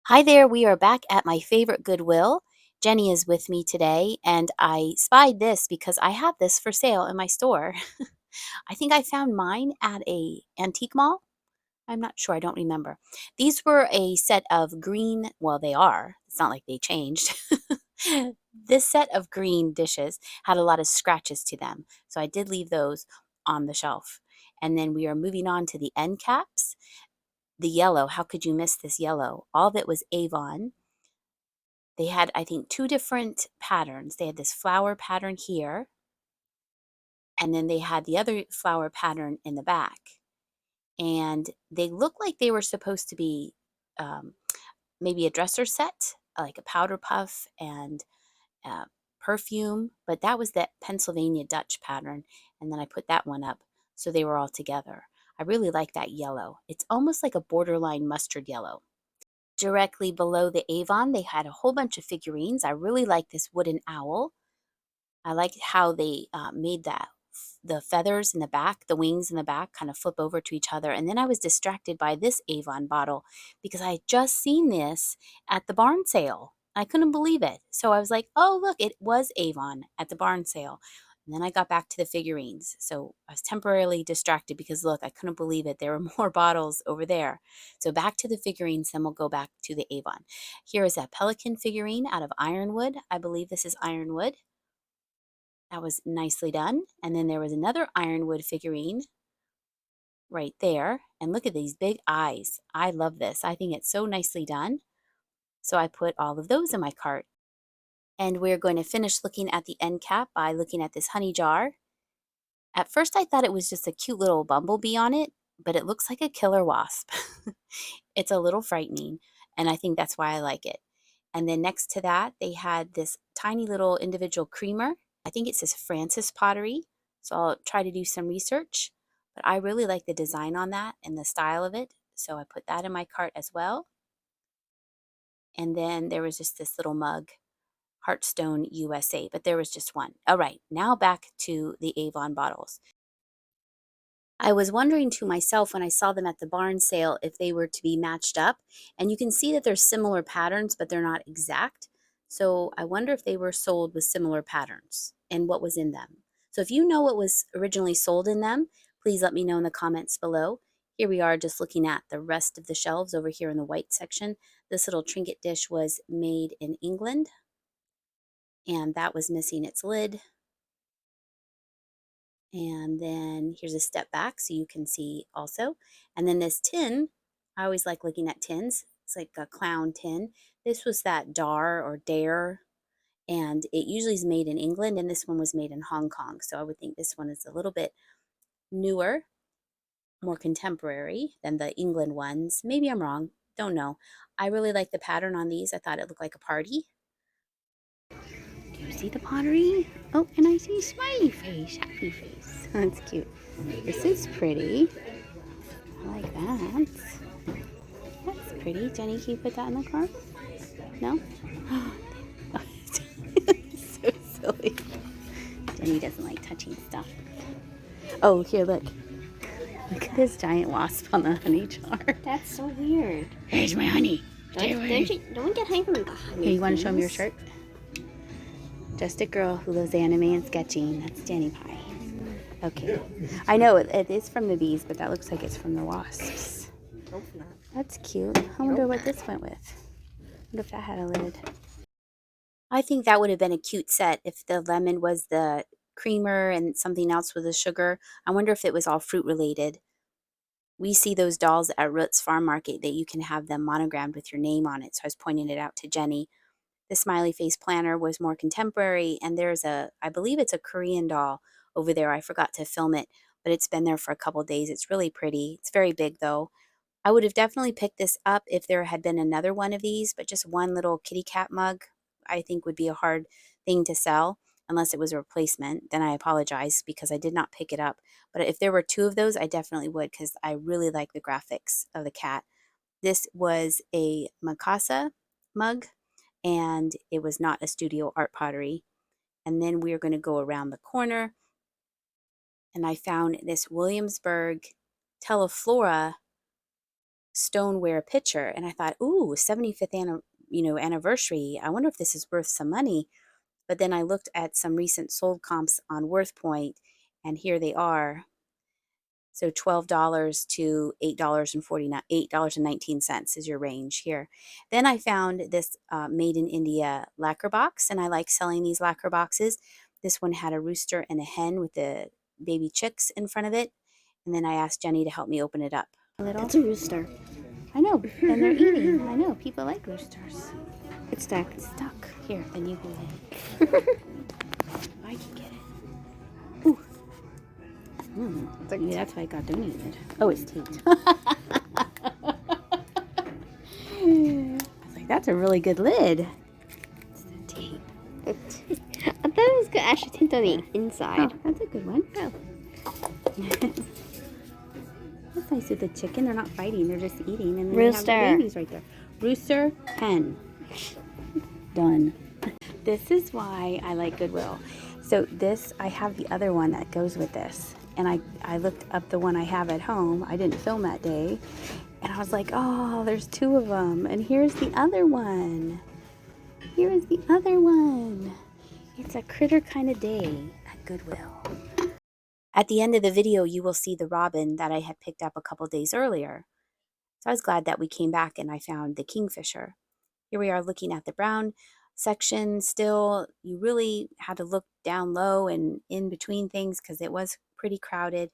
Hi there, we are back at my favorite Goodwill. Jenny is with me today, and I spied this because I have this for sale in my store. I think I found mine at a antique mall. I'm not sure, I don't remember. These were a set of green, well, they are. It's not like they changed. This set of green dishes had a lot of scratches to them, so I did leave those on the shelf. And then we are moving on to the end caps. The yellow, how could you miss this yellow? All of it was Avon. They had, I think, two different patterns. They had this flower pattern here, and then they had the other flower pattern in the back. And they looked like they were supposed to be um, maybe a dresser set, like a powder puff and perfume, but that was that Pennsylvania Dutch pattern. And then I put that one up so they were all together. I really like that yellow. It's almost like a borderline mustard yellow. Directly below the Avon, they had a whole bunch of figurines. I really like this wooden owl. I liked how they made that the feathers in the back, the wings in the back kind of flip over to each other. And then I was distracted by this Avon bottle because I had just seen this at the barn sale. I couldn't believe it. So I was like, oh, look, it was Avon at the barn sale. And then I got back to the figurines. So I was temporarily distracted because look, I couldn't believe it. There were more bottles over there. So back to the figurines, then we'll go back to the Avon. Here is a pelican figurine out of ironwood. I believe this is ironwood. That was nicely done. And then there was another ironwood figurine right there. And look at these big eyes. I love this. I think it's so nicely done. So I put all of those in my cart. And we're going to finish looking at the end cap by looking at this honey jar. At first I thought it was just a cute little bumblebee on it, but it looks like a killer wasp. It's a little frightening, and I think that's why I like it. And then next to that, they had this tiny little individual creamer. I think it says Francis Pottery, so I'll try to do some research. But I really like the design on that and the style of it, so I put that in my cart as well. And then there was just this little mug, Heartstone USA, but there was just one. All right, now back to the Avon bottles. I was wondering to myself when I saw them at the barn sale if they were to be matched up. And you can see that there's similar patterns, but they're not exact. So I wonder if they were sold with similar patterns and what was in them. So if you know what was originally sold in them, please let me know in the comments below. Here we are just looking at the rest of the shelves over here in the white section. This little trinket dish was made in England, and that was missing its lid. And then here's a step back so you can see also. And then this tin, I always like looking at tins. It's like a clown tin. This was that Dar or Dare, and it usually is made in England, and this one was made in Hong Kong. So I would think this one is a little bit newer, more contemporary than the England ones. Maybe I'm wrong. Don't know. I really like the pattern on these. I thought it looked like a party. Do you see the pottery? Oh, and I see smiley face, happy face. That's cute. This is pretty. I like that. That's pretty. Jenny, can you put that in the car? No? So silly. Jenny doesn't like touching stuff. Oh, here, look. Look at this giant wasp on the honey jar. That's so weird. Here's my honey. Don't get high from the honey. Here, you want to show me your shirt? Just a girl who loves anime and sketching. That's Danny Pie. Okay. I know it is from the bees, but that looks like it's from the wasps. Hope not. That's cute. I wonder what this went with. I wonder if that had a lid. I think that would have been a cute set if the lemon was the creamer and something else was the sugar. I wonder if it was all fruit related. We see those dolls at Roots Farm Market that you can have them monogrammed with your name on it. So I was pointing it out to Jenny. The smiley face planner was more contemporary, and there's I believe it's a Korean doll over there. I forgot to film it, but it's been there for a couple days. It's really pretty. It's very big though. I would have definitely picked this up if there had been another one of these, but just one little kitty cat mug I think would be a hard thing to sell unless it was a replacement. Then I apologize because I did not pick it up. But if there were two of those, I definitely would because I really like the graphics of the cat. This was a Mikasa mug, and it was not a studio art pottery. And then we are going to go around the corner, and I found this Williamsburg Teleflora stoneware pitcher, and I thought, ooh, 75th anniversary. I wonder if this is worth some money. But then I looked at some recent sold comps on WorthPoint, and here they are. So $12 to $8.19 is your range here. Then I found this Made in India lacquer box, and I like selling these lacquer boxes. This one had a rooster and a hen with the baby chicks in front of it. And then I asked Jenny to help me open it up. It's a rooster. I know, and they're eating. I know, people like roosters. It's stuck. It's stuck. Here, then you hold it. I can get it. Ooh. Maybe that's why it got donated. Oh, it's taped. I was like, that's a really good lid. It's the tape. I thought it was good. Actually, taped on the inside. Oh, that's a good one. Oh. That's nice with the chicken. They're not fighting. They're just eating. And then Rooster. they have the babies right there. Rooster, hen. Done. This is why I like Goodwill. So this, I have the other one that goes with this. And I looked up the one I have at home. I didn't film that day. And I was like, oh, there's two of them. And here's the other one. Here is the other one. It's a critter kind of day at Goodwill. At the end of the video, you will see the robin that I had picked up a couple days earlier. So I was glad that we came back and I found the Kingfisher. Here we are looking at the brown section still. You really had to look down low and in between things because it was pretty crowded.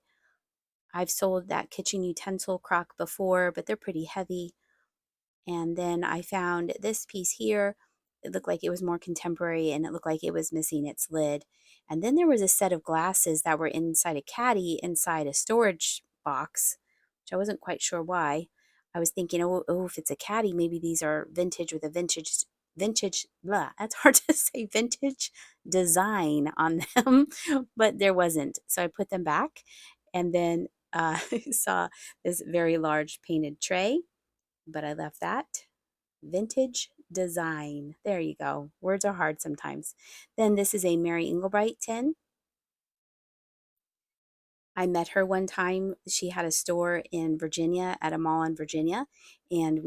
I've sold that kitchen utensil crock before, but they're pretty heavy. And then I found this piece here. It looked like it was more contemporary and it looked like it was missing its lid. And then there was a set of glasses that were inside a caddy inside a storage box, which I wasn't quite sure why. I was thinking, oh, if it's a caddy, maybe these are vintage with a vintage, that's hard to say, vintage design on them, but there wasn't. So I put them back, and then I saw this very large painted tray, but I left that. Vintage design. There you go. Words are hard sometimes. Then this is a Mary Engelbreit tin. I met her one time. She had a store in Virginia, at a mall in Virginia, and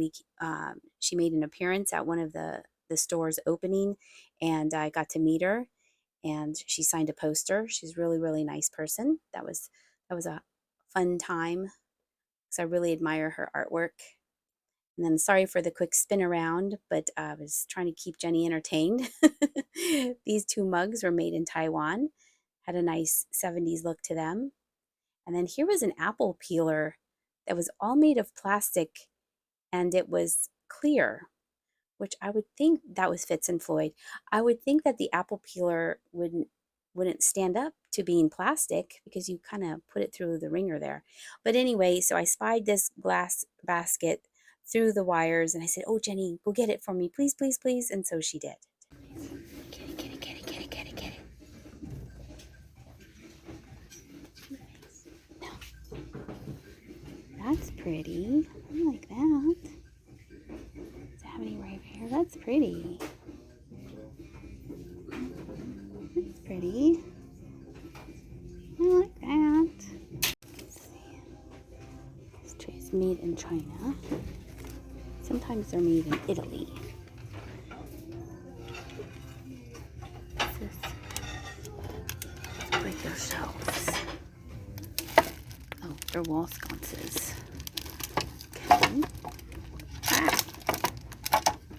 she made an appearance at one of the store's opening, and I got to meet her, and she signed a poster. She's a really, really nice person. That was a fun time because I really admire her artwork. And then sorry for the quick spin around, but I was trying to keep Jenny entertained. These two mugs were made in Taiwan, had a nice 70s look to them. And then here was an apple peeler that was all made of plastic, and it was clear, which I would think that was Fitz and Floyd. I would think that the apple peeler wouldn't stand up to being plastic because you kind of put it through the ringer there. But anyway, so I spied this glass basket through the wires, and I said, oh, Jenny, go get it for me, please, please, please. And so she did. Get it. No. That's pretty. I like that. Does it have any right here? That's pretty. That's pretty. I like that. Let's see. This tray is made in China. Sometimes they're made in Italy. What's this? Let's break their shelves. Oh, they're wall sconces. Okay. Ah!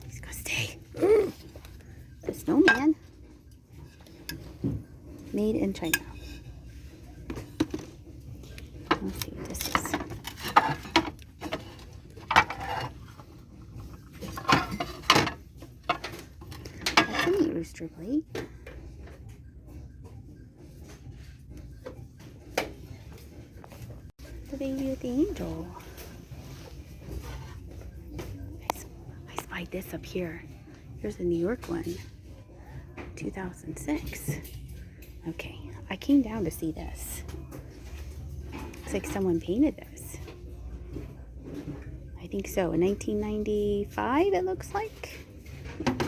He's gonna stay. The snowman. Made in China. Let's see what this is. That's a neat rooster plate. The baby with the angel. I spied this up here. Here's a New York one. 2006. Okay, I came down to see this. Looks like someone painted this. I think so. In 1995, it looks like.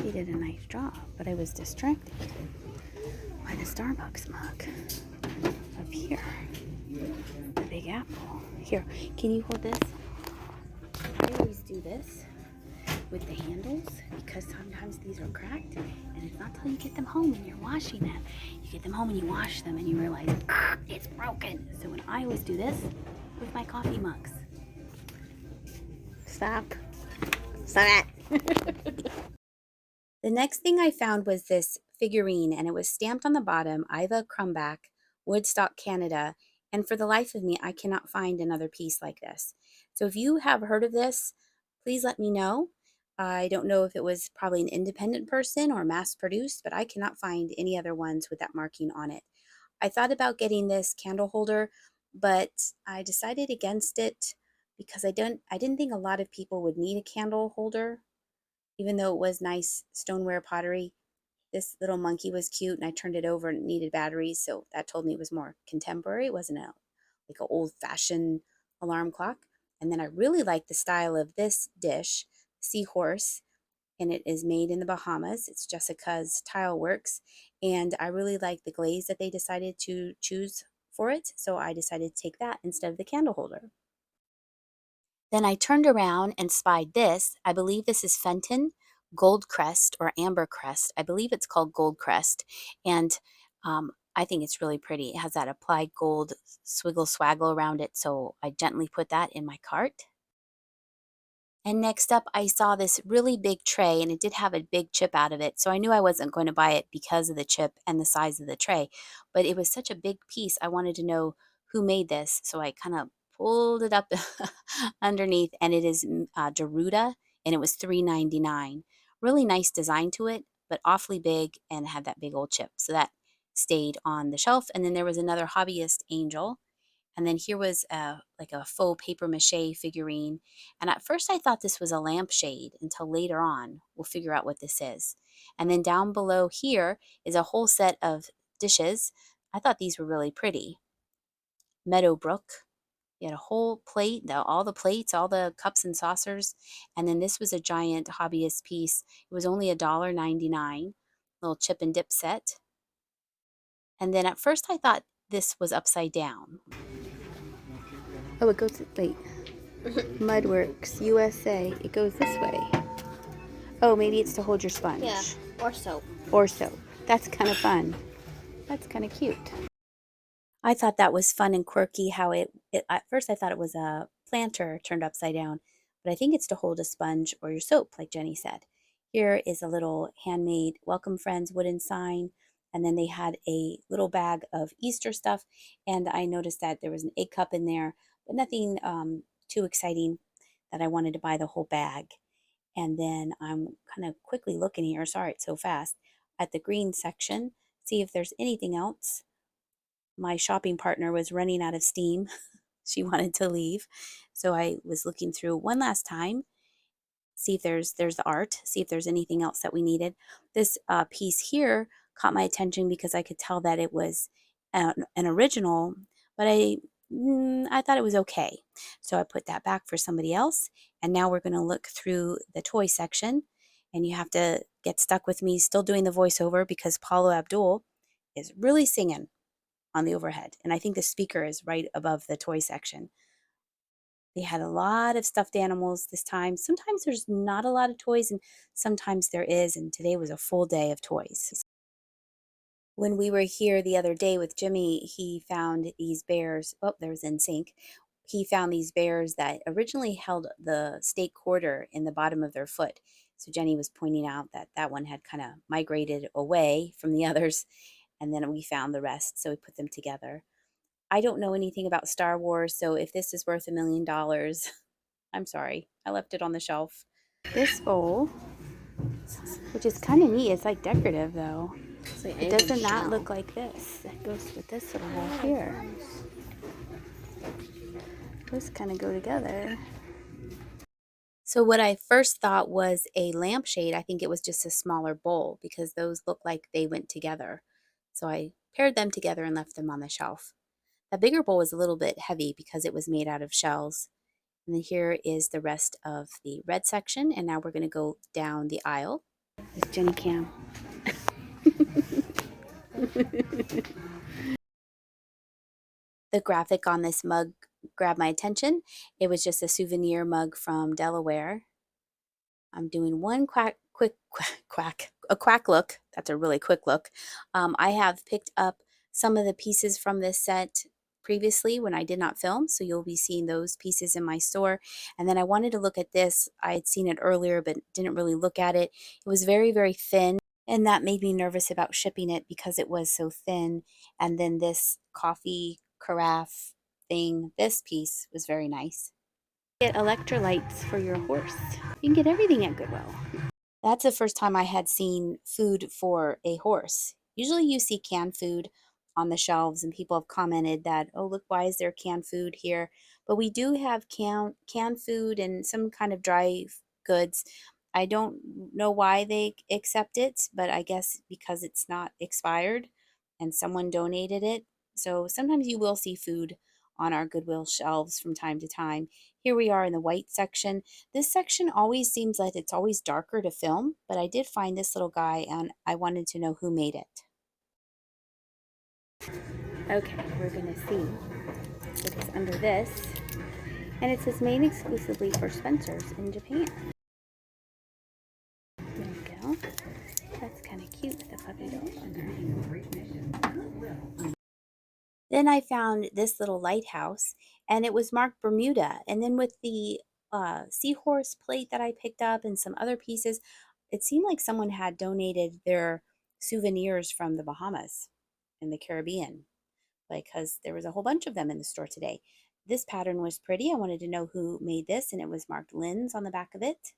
They did a nice job, but I was distracted by the Starbucks mug up here. The Big Apple. Here, can you hold this? always do this with the handles because sometimes these are cracked, and it's not till you get them home and you're washing them. You get them home and you wash them and you realize it's broken. So when I always do this with my coffee mugs. Stop. Stop it. The next thing I found was this figurine, and it was stamped on the bottom, Iva Crumback, Woodstock, Canada, and for the life of me, I cannot find another piece like this. So if you have heard of this, please let me know. I don't know if it was probably an independent person or mass-produced, but I cannot find any other ones with that marking on it. I thought about getting this candle holder, but I decided against it because I didn't think a lot of people would need a candle holder, even though it was nice stoneware pottery. This little monkey was cute, and I turned it over and it needed batteries, so that told me it was more contemporary. It wasn't like an old-fashioned alarm clock. And then I really like the style of this dish, Seahorse, and it is made in the Bahamas. It's Jessica's Tile Works, and I really like the glaze that they decided to choose for it, so I decided to take that instead of the candle holder. Then I turned around and spied this. I believe this is Fenton Gold Crest or Amber Crest. I believe it's called Gold Crest. And I think it's really pretty. It has that applied gold swiggle swaggle around it. So I gently put that in my cart. And next up, I saw this really big tray, and it did have a big chip out of it. So I knew I wasn't going to buy it because of the chip and the size of the tray. But it was such a big piece, I wanted to know who made this. So I kind of pulled it up underneath, and it is Deruda, and it was $3.99. Really nice design to it, but awfully big and had that big old chip. So that stayed on the shelf. And then there was another hobbyist angel. And then here was like a faux paper mache figurine. And at first I thought this was a lampshade until later on we'll figure out what this is. And then down below here is a whole set of dishes. I thought these were really pretty. Meadowbrook. You had a whole plate, all the plates, all the cups and saucers. And then this was a giant hobbyist piece. It was only $1.99. Little chip and dip set. And then at first I thought this was upside down. Oh, it goes, wait. Mudworks USA. It goes this way. Oh, maybe it's to hold your sponge. Yeah, or soap. Or soap. That's kind of fun. That's kind of cute. I thought that was fun and quirky how at first I thought it was a planter turned upside down, but I think it's to hold a sponge or your soap, like Jenny said. Here is a little handmade Welcome Friends wooden sign, and then they had a little bag of Easter stuff, and I noticed that there was an egg cup in there, but nothing too exciting that I wanted to buy the whole bag. And then I'm kind of quickly looking here, sorry it's so fast, at the green section, see if there's anything else. My shopping partner was running out of steam. She wanted to leave. So I was looking through one last time, see if there's the art, see if there's anything else that we needed. This piece here caught my attention because I could tell that it was an original, but I thought it was okay. So I put that back for somebody else. And now we're going to look through the toy section. And you have to get stuck with me still doing the voiceover because Paulo Abdul is really singing on the overhead. And I think the speaker is right above the toy section. They had a lot of stuffed animals this time. Sometimes there's not a lot of toys, and sometimes there is. And today was a full day of toys. When we were here the other day with Jimmy, he found these bears. Oh, there was NSYNC. He found these bears that originally held the stake quarter in the bottom of their foot. So Jenny was pointing out that that one had kind of migrated away from the others. And then we found the rest, so we put them together. I don't know anything about Star Wars, so if this is worth $1 million, I'm sorry. I left it on the shelf. This bowl, which is kind of neat. It's like decorative, though. It does not look like this. It goes with this little bowl here. Those kind of go together. So what I first thought was a lampshade. I think it was just a smaller bowl because those look like they went together. So I paired them together and left them on the shelf. The bigger bowl was a little bit heavy because it was made out of shells. And then here is the rest of the red section. And now we're going to go down the aisle. It's Jenny Cam. The graphic on this mug grabbed my attention. It was just a souvenir mug from Delaware. I'm doing one a quack look. That's a really quick look. I have picked up some of the pieces from this set previously when I did not film, so you'll be seeing those pieces in my store. And then I wanted to look at this. I had seen it earlier, but didn't really look at it. It was very, very thin, and that made me nervous about shipping it because it was so thin. And then this coffee carafe thing, this piece was very nice. Get electrolytes for your horse. You can get everything at Goodwill. That's the first time I had seen food for a horse. Usually you see canned food on the shelves and people have commented that, oh, look, why is there canned food here? But we do have canned food and some kind of dry goods. I don't know why they accept it, but I guess because it's not expired and someone donated it. So sometimes you will see food on our Goodwill shelves from time to time. Here we are in the white section. This section always seems like it's always darker to film, but I did find this little guy and I wanted to know who made it. Okay, we're gonna see what is under this. And it says made exclusively for Spencer's in Japan. There we go. That's kind of cute with the puppy dog on there. Then I found this little lighthouse and it was marked Bermuda. And then with the seahorse plate that I picked up and some other pieces, it seemed like someone had donated their souvenirs from the Bahamas in the Caribbean because there was a whole bunch of them in the store today. This pattern was pretty. I wanted to know who made this, and it was marked Lynns on the back of it.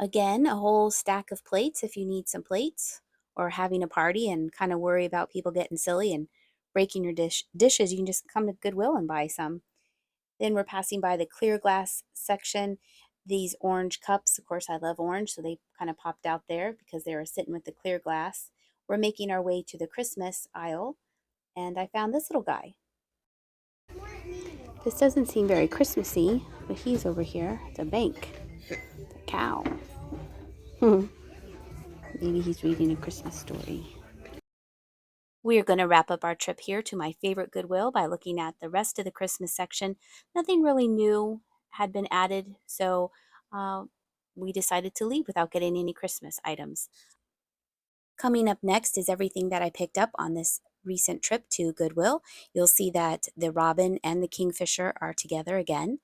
Again, a whole stack of plates if you need some plates or having a party and kind of worry about people getting silly and breaking your dishes. You can just come to Goodwill and buy some. Then we're passing by the clear glass section. These orange cups, of course, I love orange, so they kind of popped out there because they were sitting with the clear glass. We're making our way to the Christmas aisle, and I found this little guy. This doesn't seem very Christmassy, but he's over here. It's a bank. It's a cow. Maybe he's reading a Christmas story. We're going to wrap up our trip here to my favorite Goodwill by looking at the rest of the Christmas section. Nothing really new had been added, so we decided to leave without getting any Christmas items. Coming up next is everything that I picked up on this recent trip to Goodwill. You'll see that the robin and the kingfisher are together again.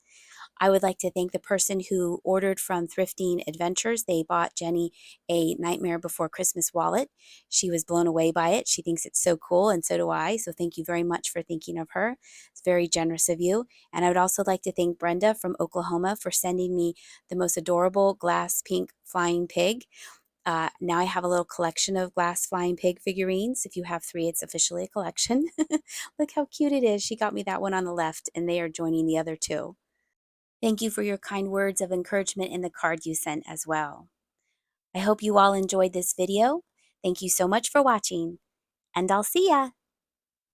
I would like to thank the person who ordered from Thrifting Adventures. They bought Jenny a Nightmare Before Christmas wallet. She was blown away by it. She thinks it's so cool, and so do I. So thank you very much for thinking of her. It's very generous of you. And I would also like to thank Brenda from Oklahoma for sending me the most adorable glass pink flying pig. Now I have a little collection of glass flying pig figurines. If you have 3, it's officially a collection. Look how cute it is. She got me that one on the left, and they are joining the other 2. Thank you for your kind words of encouragement in the card you sent as well. I hope you all enjoyed this video. Thank you so much for watching, and I'll see ya!